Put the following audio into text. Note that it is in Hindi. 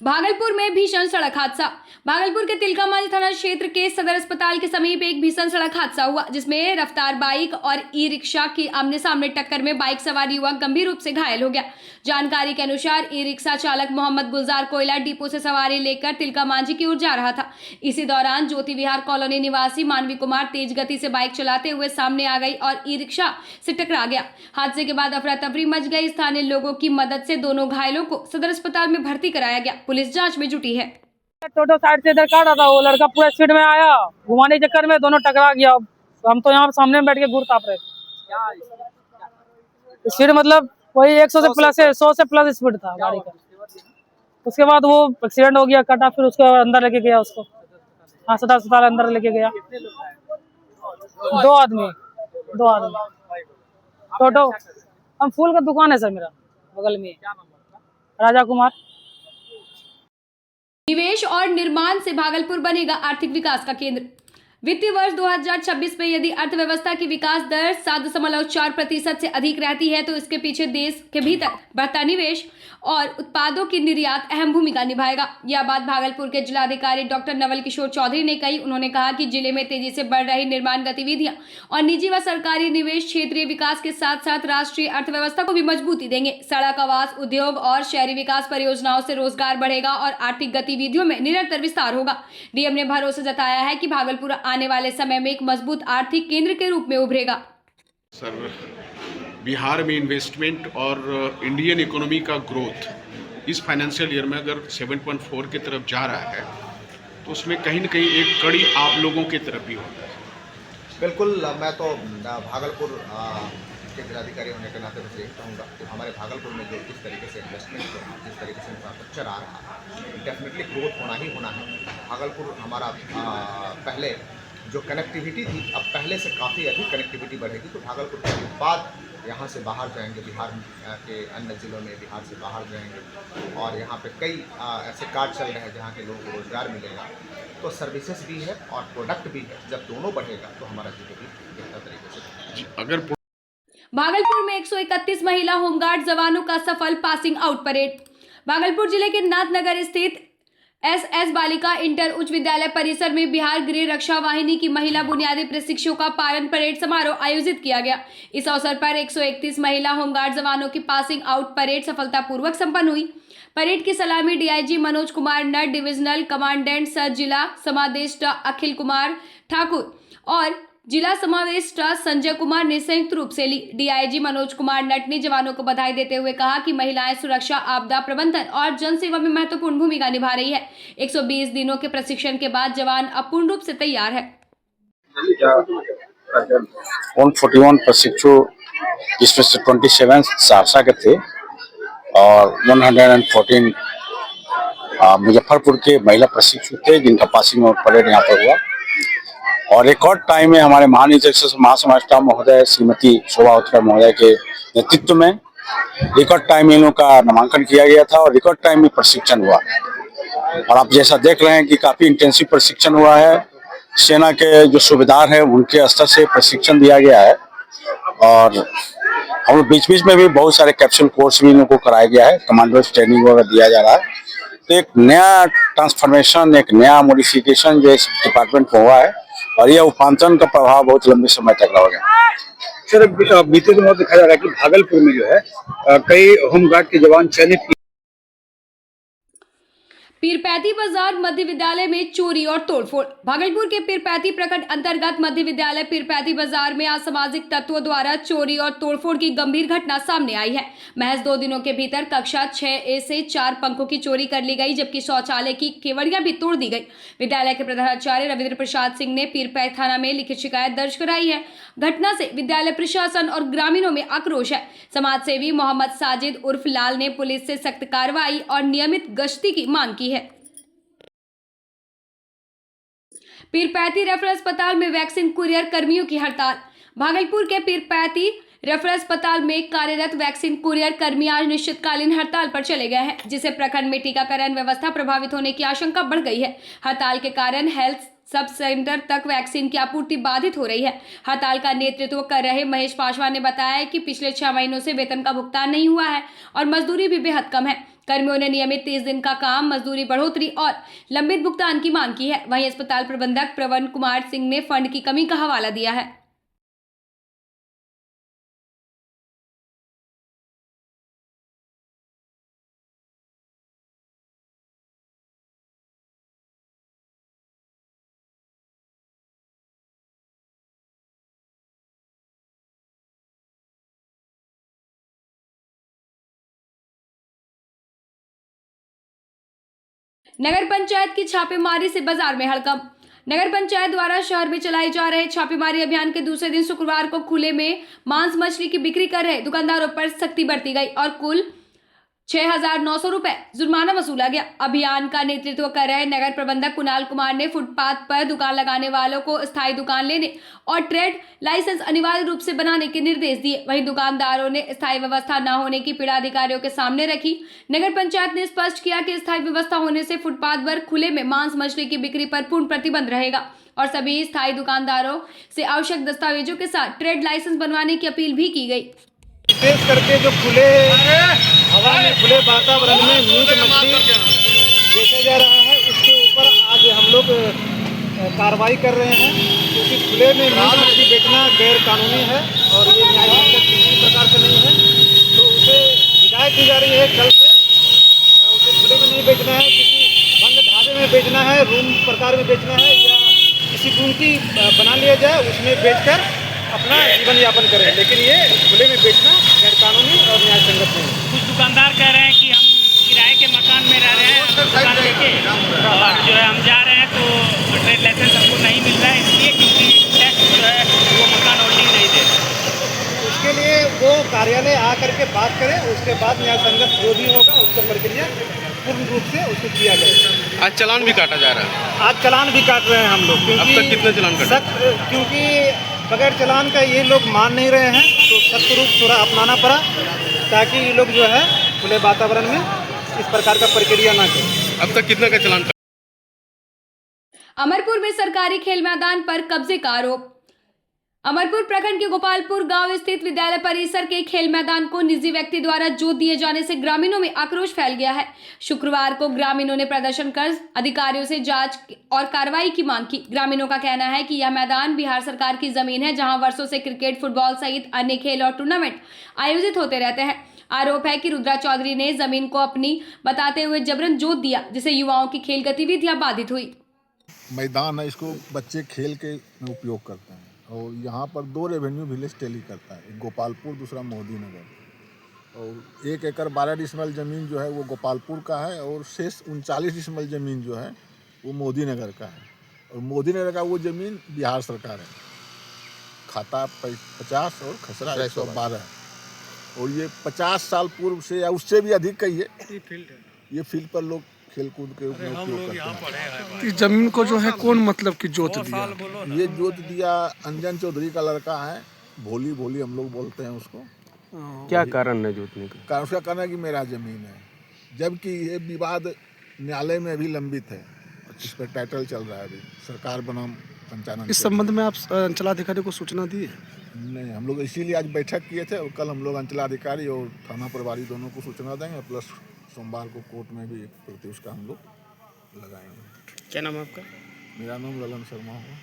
भागलपुर में भीषण सड़क हादसा। भागलपुर के तिलकामांझी थाना क्षेत्र के सदर अस्पताल के समीप एक भीषण सड़क हादसा हुआ, जिसमें रफ्तार बाइक और ई रिक्शा की आमने सामने टक्कर में बाइक सवार युवक गंभीर रूप से घायल हो गया। जानकारी के अनुसार ई रिक्शा चालक मोहम्मद गुलजार कोयला डिपो से सवारी लेकर तिलकामांझी की ओर जा रहा था। इसी दौरान ज्योति विहार कॉलोनी निवासी मानवी कुमार तेज गति से बाइक चलाते हुए सामने आ गई और ई रिक्शा से टकरा गया। हादसे के बाद अफरा तफरी मच गई। स्थानीय लोगों की मदद से दोनों घायलों को सदर अस्पताल में भर्ती कराया गया। पुलिस जांच में जुटी है। टोटो साइड से इधर काटा था, वो लड़का पूरा स्पीड में आया, घुमाने के चक्कर में दोनों टकरा गया। हम तो यहाँ सामने में बैठ के गुड़ ताप रहे। स्पीड मतलब वही 100 से प्लस है, 100 से प्लस स्पीड था गाड़ी का। उसके बाद वो एक्सीडेंट हो गया, कटा, फिर उसको अंदर लेके गया, उसको सदर अस्पताल अंदर लेके गया। दो आदमी टोटो। हम फूल का दुकान है सर, मेरा बगल में राजा कुमार। निवेश और निर्माण से भागलपुर बनेगा आर्थिक विकास का केंद्र। वित्तीय वर्ष 2026 में यदि अर्थव्यवस्था की विकास दर 7.4% से अधिक रहती है तो इसके पीछे देश के भीतर बढ़ता निवेश और उत्पादों की निर्यात अहम भूमिका निभाएगा। यह बात भागलपुर के जिलाधिकारी डॉक्टर नवल किशोर चौधरी ने कही। उन्होंने कहा कि जिले में तेजी से बढ़ रही निर्माण गतिविधियां और निजी व सरकारी निवेश क्षेत्रीय विकास के साथ साथ राष्ट्रीय अर्थव्यवस्था को भी मजबूती देंगे। सड़क, आवास, उद्योग और शहरी विकास परियोजनाओं से रोजगार बढ़ेगा और आर्थिक गतिविधियों में निरंतर विस्तार होगा। डीएम ने भरोसा जताया है कि भागलपुर आने वाले समय में एक मजबूत आर्थिक केंद्र के रूप में उभरेगा। सर, बिहार में इन्वेस्टमेंट और इंडियन इकोनॉमी का ग्रोथ इस फाइनेंशियल ईयर में अगर 7.4 की तरफ जा रहा है तो उसमें कहीं न कहीं एक कड़ी आप लोगों की तरफ भी होगा। बिल्कुल, मैं तो भागलपुर के जिलाधिकारी होने के नाते से यही कहूँगा कि हमारे भागलपुर में जो जिस तरीके से इन्वेस्टमेंट हो रहा है, जिस तरीके से इंफ्रास्ट्रक्चर आ रहा है, डेफिनेटली ग्रोथ होना ही होना है। भागलपुर हमारा पहले जो कनेक्टिविटी थी, अब पहले से काफ़ी अधिक कनेक्टिविटी बढ़ेगी, तो भागलपुर के उत्पाद यहाँ से बाहर जाएंगे, बिहार के अन्य ज़िलों में बिहार से बाहर जाएंगे और यहाँ पे कई ऐसे कार्ड चल रहे हैं जहाँ के लोगों को रोज़गार मिलेगा। तो सर्विसेज भी है और प्रोडक्ट भी है। जब दोनों बढ़ेगा तो हमारा जीडीपी बेहतर तरीके से। अगर भागलपुर में 131 महिला होमगार्ड जवानों का सफल पासिंग आउट परेड। भागलपुर जिले के नाथनगर स्थित एसएस बालिका इंटर उच्च विद्यालय परिसर में बिहार गृह रक्षा वाहिनी की महिला बुनियादी प्रशिक्षुओं का पारण परेड समारोह आयोजित किया गया। इस अवसर पर 131 महिला होमगार्ड जवानों की पासिंग आउट परेड सफलतापूर्वक संपन्न हुई। परेड की सलामी डीआईजी मनोज कुमार नट, डिविजनल कमांडेंट सर जिला समादेष्टा अखिल कुमार ठाकुर और जिला समादेष्टा संजय कुमार ने संयुक्त रूप से ली। डीआईजी मनोज कुमार नट ने जवानों को बधाई देते हुए कहा कि महिलाएं सुरक्षा, आपदा प्रबंधन और जनसेवा में महत्वपूर्ण भूमिका निभा रही है। 120 दिनों के प्रशिक्षण के बाद जवान अब पूर्ण रूप से तैयार है। 141 प्रशिक्षु, जिसमें से 27 सहरसा के थे और 114 मुजफ्फरपुर के महिला प्रशिक्षु थे, जिनका पासिंग आउट परेड यहाँ पर हुआ। और रिकॉर्ड टाइम में हमारे महानिदेशक महासमाष्टा महोदय श्रीमती शोभा उत्कल महोदय के नेतृत्व में रिकॉर्ड टाइम में इन लोगों का नामांकन किया गया था और रिकॉर्ड टाइम में प्रशिक्षण हुआ। और आप जैसा देख रहे हैं कि काफी इंटेंसिव प्रशिक्षण हुआ है। सेना के जो सूबेदार हैं उनके स्तर से प्रशिक्षण दिया गया है और हम लोग बीच बीच में भी बहुत सारे कैप्सूल कोर्स भी इन लोगों को कराया गया है, कमांडोज ट्रेनिंग वगैरह दिया जा रहा है। तो एक नया ट्रांसफॉर्मेशन, एक नया मॉडिफिकेशन जो इस डिपार्टमेंट में हुआ है और यह उपांतरण का प्रभाव बहुत लंबे समय तक रहेगा। सर, बीते दिनों देखा जा रहा है कि भागलपुर में जो है कई होमगार्ड के जवान चयनित किए। पीरपैती बाजार मध्य विद्यालय में चोरी और तोड़फोड़। भागलपुर के पीरपैती प्रखंड अंतर्गत मध्य विद्यालय पीरपैती बाजार में असामाजिक तत्वों द्वारा चोरी और तोड़फोड़ की गंभीर घटना सामने आई है। महज 2 दिनों के भीतर कक्षा 6A से 4 पंखों की चोरी कर ली गई, जबकि शौचालय की केवड़ियां भी तोड़ दी गई। विद्यालय के प्रधानाचार्य रविंद्र प्रसाद सिंह ने पीरपैती थाना में लिखित शिकायत दर्ज कराई है। घटना से विद्यालय प्रशासन और ग्रामीणों में आक्रोश है। समाजसेवी मोहम्मद साजिद उर्फ लाल ने पुलिस से सख्त कार्रवाई और नियमित गश्ती की मांग की है। पीरपैती रेफरल अस्पताल में वैक्सीन कुरियर कर्मियों की हड़ताल। भागलपुर के पीरपैती रेफरल अस्पताल में कार्यरत वैक्सीन कुरियर कर्मी आज निश्चितकालीन हड़ताल पर चले गए हैं, जिससे प्रखंड में टीकाकरण व्यवस्था प्रभावित होने की आशंका बढ़ गई है। हड़ताल के कारण हेल्थ सब सेंटर तक वैक्सीन की आपूर्ति बाधित हो रही है। हड़ताल का नेतृत्व कर रहे महेश पासवान ने बताया कि पिछले 6 महीनों से वेतन का भुगतान नहीं हुआ है और मजदूरी भी बेहद कम है। कर्मियों ने नियमित 30 दिन का काम, मजदूरी बढ़ोतरी और लंबित भुगतान की मांग की है। वहीं अस्पताल प्रबंधक प्रवन कुमार सिंह ने फंड की कमी का हवाला दिया है। नगर पंचायत की छापेमारी से बाजार में हड़कंप। नगर पंचायत द्वारा शहर में चलाए जा रहे छापेमारी अभियान के दूसरे दिन शुक्रवार को खुले में मांस मछली की बिक्री कर रहे दुकानदारों पर सख्ती बरती गई और कुल 6,900 रुपए जुर्माना वसूला गया। अभियान का नेतृत्व कर रहे नगर प्रबंधक कुणाल कुमार ने फुटपाथ पर दुकान लगाने वालों को स्थायी दुकान लेने और ट्रेड लाइसेंस अनिवार्य रूप से बनाने के निर्देश दिए। वहीं दुकानदारों ने स्थायी व्यवस्था न होने की पीड़ा अधिकारियों के सामने रखी। नगर पंचायत ने स्पष्ट किया कि स्थायी व्यवस्था होने से फुटपाथ पर खुले में मांस मछली की बिक्री पर पूर्ण प्रतिबंध रहेगा और सभी स्थायी दुकानदारों से आवश्यक दस्तावेजों के साथ ट्रेड लाइसेंस बनवाने की अपील भी की गई। विशेष करके जो खुले हवा में, खुले वातावरण में मीट मछली बेचा जा रहा है, उसके ऊपर आज हम लोग कार्रवाई कर रहे हैं, क्योंकि खुले में मीट मछली बेचना गैर कानूनी है और ये न्यायसंगत किसी प्रकार से नहीं है। तो उसे हिदायत दी जा रही है कल से उसे खुले में नहीं बेचना है, किसी बंद ढाबे में बेचना है, रूम प्रकार में बेचना है या किसी कीमती बना लिया जाए उसमें बेचकर अपना जीवन यापन करें, लेकिन ये खुले में बेचना गैर कानूनी और न्याय संगत नहीं है। कुछ दुकानदार कह रहे हैं कि हम किराए के मकान में रह रहे हैं, दुकान लेके और जो है हम जा रहे हैं तो ट्रेड लाइसेंस हमको नहीं मिल रहा है, इसलिए क्योंकि टैक्स जो है वो मकान होल्डिंग नहीं दे रहे। उसके लिए वो कार्यालय आ करके बात करें, उसके बाद न्याय संगत जो भी होगा उसको प्रक्रिया पूर्ण रूप से उसको किया जाएगा। आज चालान भी काटा जा रहा है। आज चालान भी काट रहे हैं हम लोग, अब तक कितने चालान काटे? क्योंकि बगैर चालान का ये लोग मान नहीं रहे हैं, तो सख्त रूप थोड़ा अपनाना पड़ा ताकि ये लोग जो है खुले वातावरण में इस प्रकार का प्रक्रिया ना करें। अब तक कितने का चालान? अमरपुर में सरकारी खेल मैदान पर कब्जे का आरोप। अमरपुर प्रखंड के गोपालपुर गांव स्थित विद्यालय परिसर के खेल मैदान को निजी व्यक्ति द्वारा जोत दिए जाने से ग्रामीणों में आक्रोश फैल गया है। शुक्रवार को ग्रामीणों ने प्रदर्शन कर अधिकारियों से जांच और कार्रवाई की मांग की। ग्रामीणों का कहना है कि यह मैदान बिहार सरकार की जमीन है, जहां वर्षों से क्रिकेट, फुटबॉल सहित अन्य खेल और टूर्नामेंट आयोजित होते रहते हैं। आरोप है कि रुद्रा चौधरी ने जमीन को अपनी बताते हुए जबरन जोत दिया, जिससे युवाओं की खेल गतिविधियां बाधित हुई। मैदान है, इसको बच्चे खेल के में उपयोग करते हैं और यहाँ पर 2 रेवेन्यू विलेज टेली करता है, एक गोपालपुर, दूसरा मोदी नगर। और 1 एकड़ 12 डिसमल ज़मीन जो है वो गोपालपुर का है और शेष 39 डिसमल ज़मीन जो है वो मोदी नगर का है। और मोदी नगर का वो ज़मीन बिहार सरकार है, खाता 50 और खसरा 112 है। और ये 50 साल पूर्व से या उससे भी अधिक कही है, ये फील्ड पर लोग खेल कूद के उपयोग करते हैं। इस जमीन को जो है कौन मतलब कि जोत दिया? ये जोत दिया अंजन चौधरी का लड़का है, भोली भोली हम लोग बोलते हैं उसको। क्या कारण है जोतने का? कारण उसका कहना है कि मेरा जमीन है, जबकि ये विवाद न्यायालय में भी लंबित है, इस पर टाइटल चल रहा है अभी, सरकार बनाम पंचायत। इस संबंध में आप अंचलाधिकारी को सूचना दी है? नहीं, हम लोग इसीलिए आज बैठक किए थे और कल हम लोग अंचलाधिकारी और थाना प्रभारी दोनों को सूचना देंगे, प्लस सोमवार को कोर्ट में भी एक प्रति उसका हम लोग लगाएंगे। क्या नाम है आपका? मेरा नाम ललन शर्मा है।